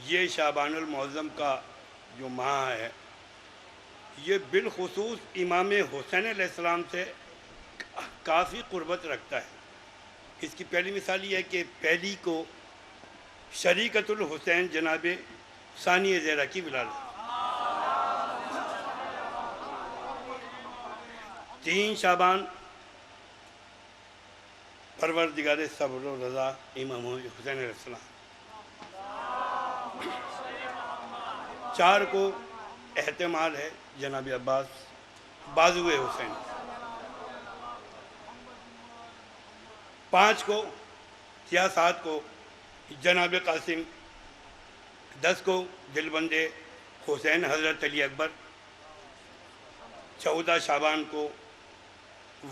یہ شعبان المعظم کا جو ماہ ہے یہ بالخصوص امام حسین علیہ السلام سے کافی قربت رکھتا ہے۔ اس کی پہلی مثال یہ ہے کہ پہلی کو شریکت الحسین جناب ثانی زہرا کی ولادت، 3 شعبان پروردگار صبر و رضا امام حسین علیہ السلام، 4 کو احتمال ہے جناب عباس بازو حسین، 5 کو یا 7 کو جناب قاسم، 10 کو دلبند حسین حضرت علی اکبر، 14 شعبان کو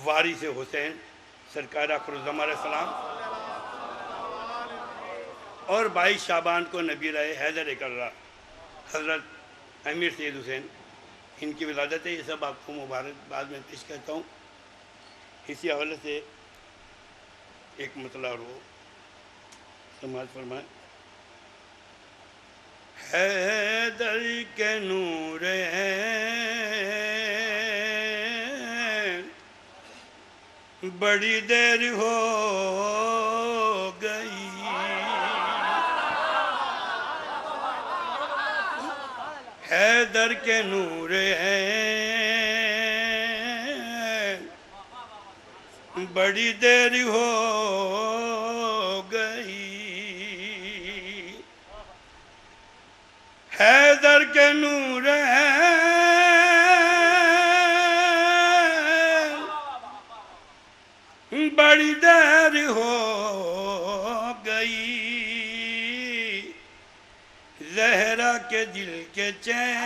وارث حسین سرکار آخرالزماں علیہ السلام، اور 22 شعبان کو نبی رائے حیدر کررہ حضرت امیر سید حسین، ان کی ولادت ہے۔ یہ سب آپ کو مبارک بعد میں پیش کرتا ہوں۔ اسی حوالے سے ایک مطلع اور وہ سماعت فرمائیں۔ حیدر کے نور بڑی دیر ہو گئی، حیدر کے نور بڑی دیر ہو گئی، حیدر کے نور بڑی دیر ہو گئی، زہرا کے دل کے چین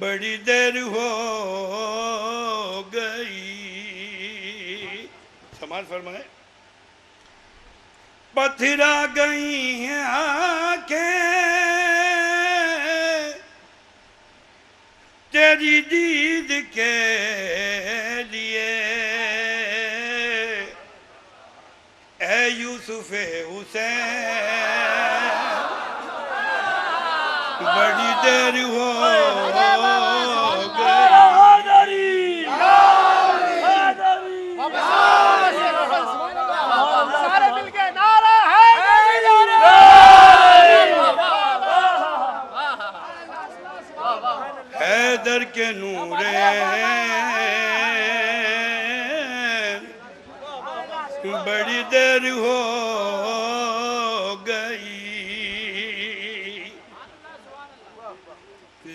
بڑی دیر ہو گئی۔ سماعت فرمائے۔ پتھرا گئی ہیں آنکھیں تیری دید کے لیے، اے یوسف حسین بڑی دیر ہو حیدر کے نور بڑی دیر ہو گئی،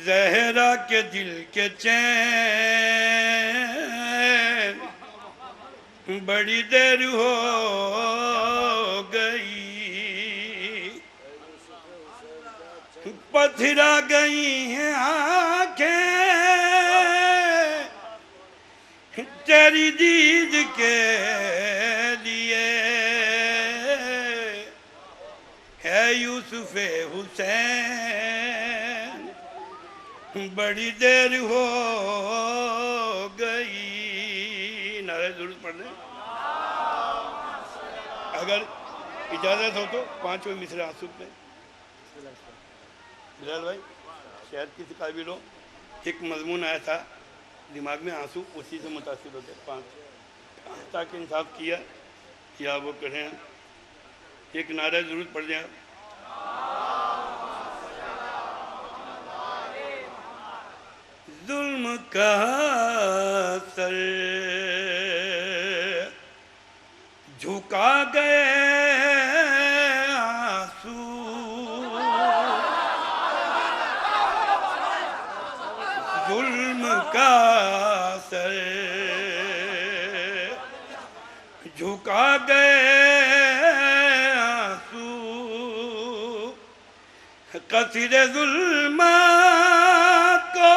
زہرا کے دل کے چین بڑی دیر ہو گئی، پتھرا گئی ہیں آنکھیں تیری دید کے لیے، ہے یوسف حسین بڑی دیر ہو گئی۔ نعرہ ضرور پڑھ لیں۔ اگر اجازت ہو تو 5 مصرع آنسو پہ بلال بھائی شاید کسی قابل ہو۔ ایک مضمون آیا تھا دماغ میں، آنسو اسی سے متاثر ہوتے 5 تاکہ انصاف کیا یا وہ کریں۔ ایک نعرہ ضرور پڑھ دیں آپ۔ ظلم کا سر جھکا گئے آنسو، ظلم کا سر جھکا گئے آنسو، کثیر ظلمات کو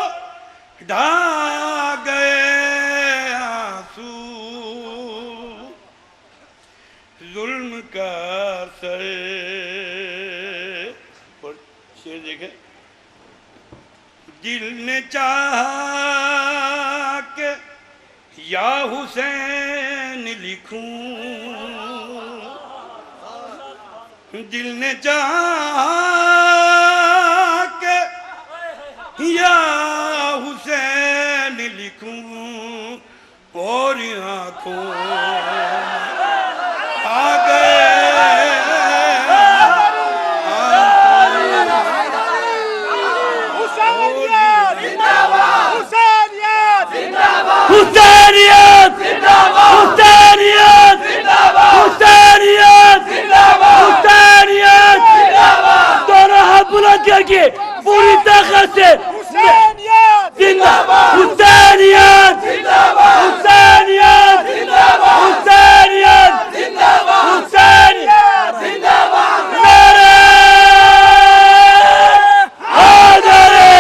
ڈھا گئے آنسو، ظلم کا سر۔ اور شعر دیکھیں۔ دل نے چاہا کہ یا حسین لکھوں، دل نے چاہا کہ یا حسین لکھوں اور آنکھوں آ گئے حسینیت حسینیت حسینیت حسینیت دونوں ہاتھ بلند کر کے پوری طاقت سے حسینیت زندہ باد حسینیت زندہ باد حسینیت زندہ باد حسینیت زندہ باد حسینیت زندہ باد نعرہ حیدری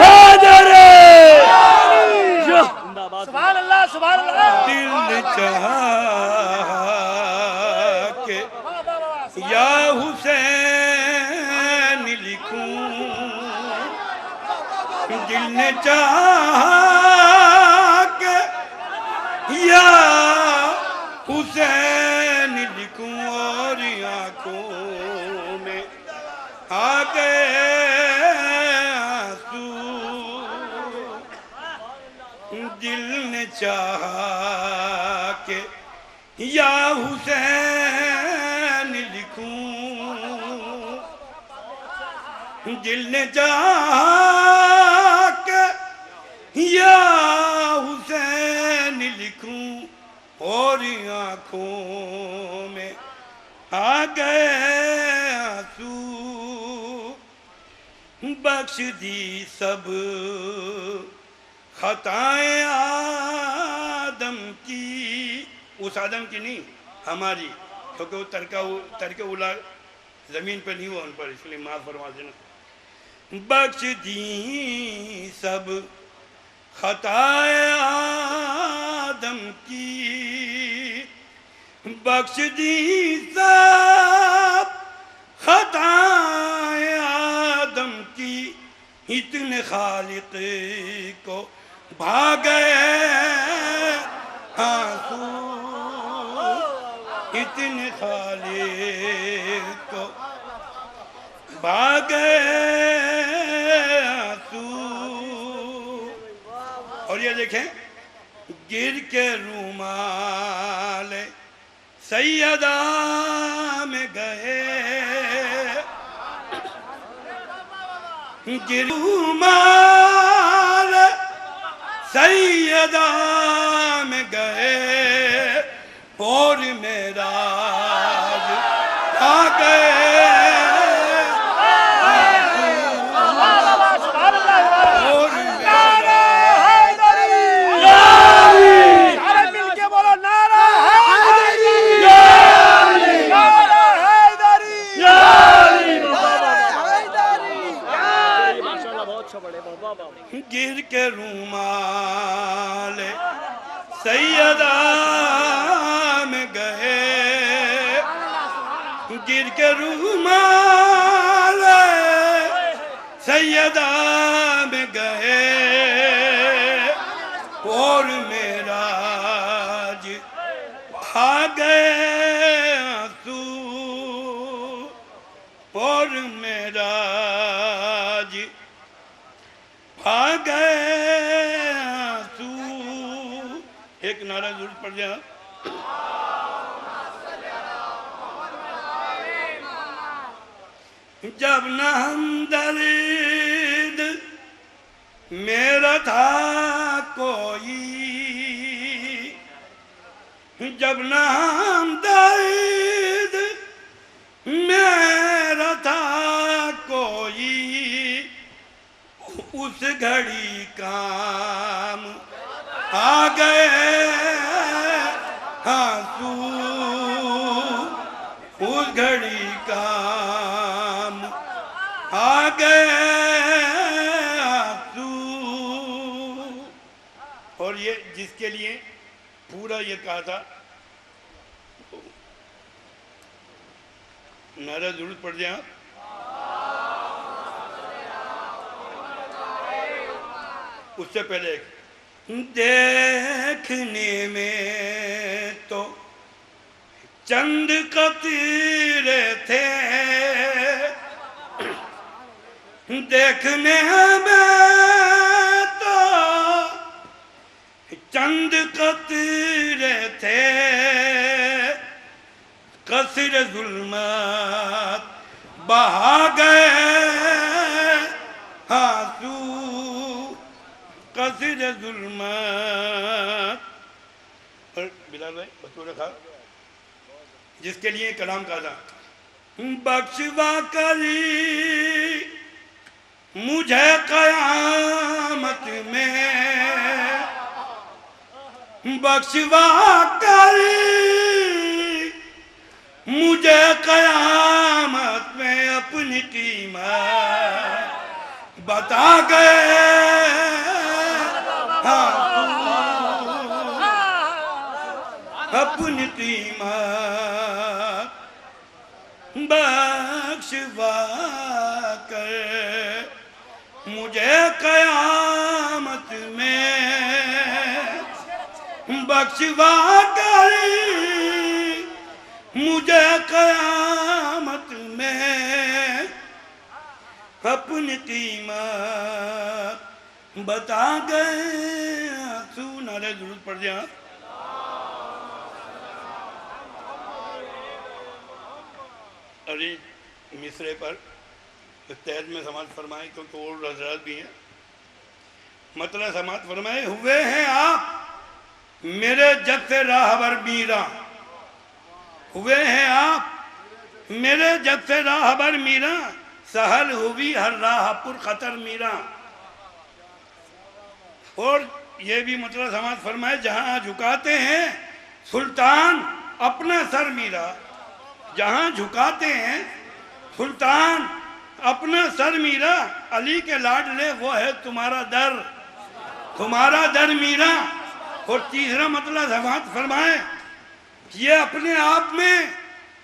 حیدری سبحان اللہ سبحان اللہ دل چاہا کہ یا حسین لکھوں دل نے چاہا کہ یا حسین لکھوں اور آنکھوں میں آ گئے آنسو دل نے چاہا کہ یا حسین لکھوں دل نے چاہا کہ یا حسین لکھوں اور آنکھوں میں آ گئے آنسو بخش دی سب خطائیں آدم کی، اس آدم کی نہیں ہماری، کیونکہ وہ ترک اولا زمین پہ نہیں ہوا ان پر، اس لیے معاف فرما دینا. بخش دی سب خطائیں آدم کی، بخش دی سب خطائیں آدم کی، اتنے خالق کو بھاگے آنسو اتنے خالق کو بھاگے آنسو. اور یہ دیکھیں گر کے رومال سیدہ میں گئے، گر رومال سیدہ میں گئے اور معراج آ گئے. گر کے رومال سیدہ میں گئے، گر کے رومال سیدہ میں گئے اور معراج آ گئے آنسو اور معراج آ گئے آنسو. ایک نعرہ ضرور پڑھ جائے. جب نہ ہمدرد میرا تھا کوئی، جب نہ ہمدرد میرا تھا کوئی، اس گھڑی کام آ گئے آنسو اس گھڑی کام آ گئے آنسو. اور یہ جس کے لیے پورا یہ کہا تھا، نعرہ ضرور پڑھ دیں آپ. اس سے پہلے ایک دیکھنے میں تو چند قطرے تھے دیکھنے میں تو چند قطرے تھے قصر ظلمات بہا گئے آنسو قصر ظلمات. اور بلال بھائی بطور خواہ جس کے لیے کلام کہا تھا بخشوا کری مجھے قیامت میں بخشوا کری مجھے قیامت میں اپنی قیمت بتا گئے اپنی قیمت بخشوا کر مجھے قیامت میں بخشوا کر مجھے قیامت میں اپنی قیمت بتا گئے آنسو. نعرہ درود پڑھ دیا. ابھی مصرے پر تحت میں سماعت فرمائے کیونکہ اور حضرات بھی ہیں. مطلب سماعت فرمائے ہوئے ہیں آپ میرے جد سے راہبر میرا. ہوئے ہیں آپ میرے جد سے راہبر میرا سہل ہوئی ہر راہ پر خطر میرا. اور یہ بھی مطلب سماعت فرمائے جہاں جھکاتے ہیں سلطان اپنا سر میرا. جہاں جھکاتے ہیں سلطان اپنا سر میرا علی کے لاڈلے وہ ہے تمہارا در میرا. اور تیسرا مطلب سماعت فرمائے یہ اپنے آپ میں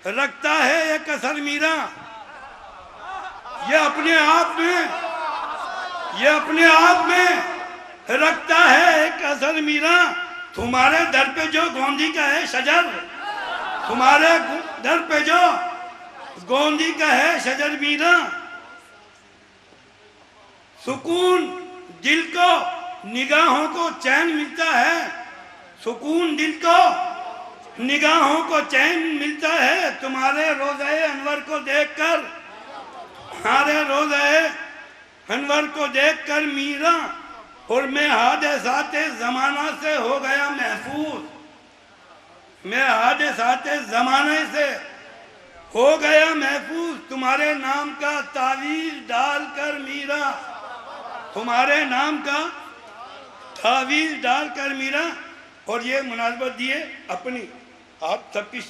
رکھتا ہے ایک اثر میرا. یہ اپنے آپ میں رکھتا ہے ایک اثر میرا. تمہارے در پہ جو گوندی کا ہے شجر تمہارے در پہ جو گوندی کا ہے شجر میرا. سکون دل کو نگاہوں کو چین ملتا ہے. سکون دل کو نگاہوں کو چین ملتا ہے تمہارے روضہ انور کو دیکھ کر. تمہارے روضہ انور کو دیکھ کر میرا. اور میں حادثات زمانہ سے ہو گیا محفوظ. میں حادثات زمانے سے ہو گیا محفوظ. تمہارے نام کا تعویذ ڈال کر میرا. تمہارے نام کا تعویذ ڈال کر میرا. اور یہ مناسبت دیے اپنی آپ سب کی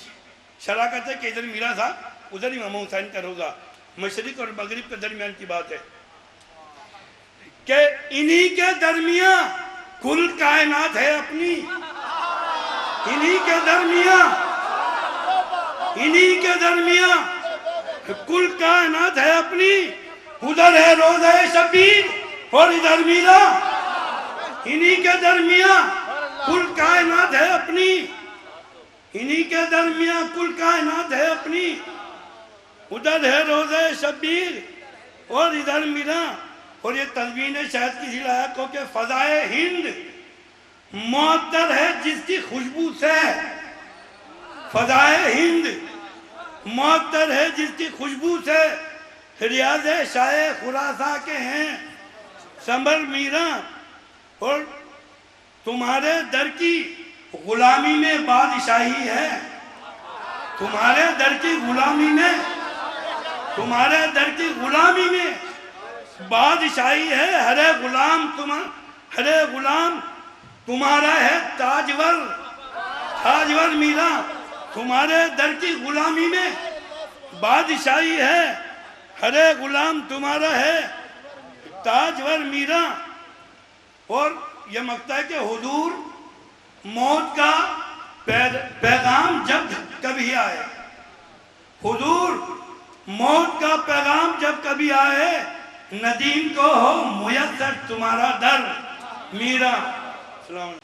شراکت ہے کہ ادھر میرا تھا ادھر امام حسین کا روزہ. مشرق اور مغرب کے درمیان کی بات ہے کہ انہی کے درمیان کل کائنات ہے اپنی. انہی کے درمیان کل کائنات ہے اپنی. ادھر ہے روضہ شبیر اور ادھر میرا. انہی کے درمیان کل کائنات ہے اپنی. انہی کے درمیان کل کائنات ہے اپنی. ادھر ہے روضہ شبیر اور ادھر میرا. اور یہ تنوین شاید کسی لائق ہو کہ فضائے ہند معطر ہے جس کی خوشبو سے. فضائے ہند معطر ہے جس کی خوشبو سے. ریاض شاہ خراساں کے ہیں سنبر میرا. اور تمہارے در کی غلامی میں بادشاہی ہے. تمہارے در کی غلامی میں بادشاہی ہے. ہر غلام تمہارا ہے تاجور میرا. تمہارے در کی غلامی میں بادشاہی ہے. ہر غلام تمہارا ہے تاجور میرا. اور یہ مقطع ہے کہ حضور موت کا پیغام جب کبھی آئے. حضور موت کا پیغام جب کبھی آئے ندیم کو ہو میسر تمہارا در میرا.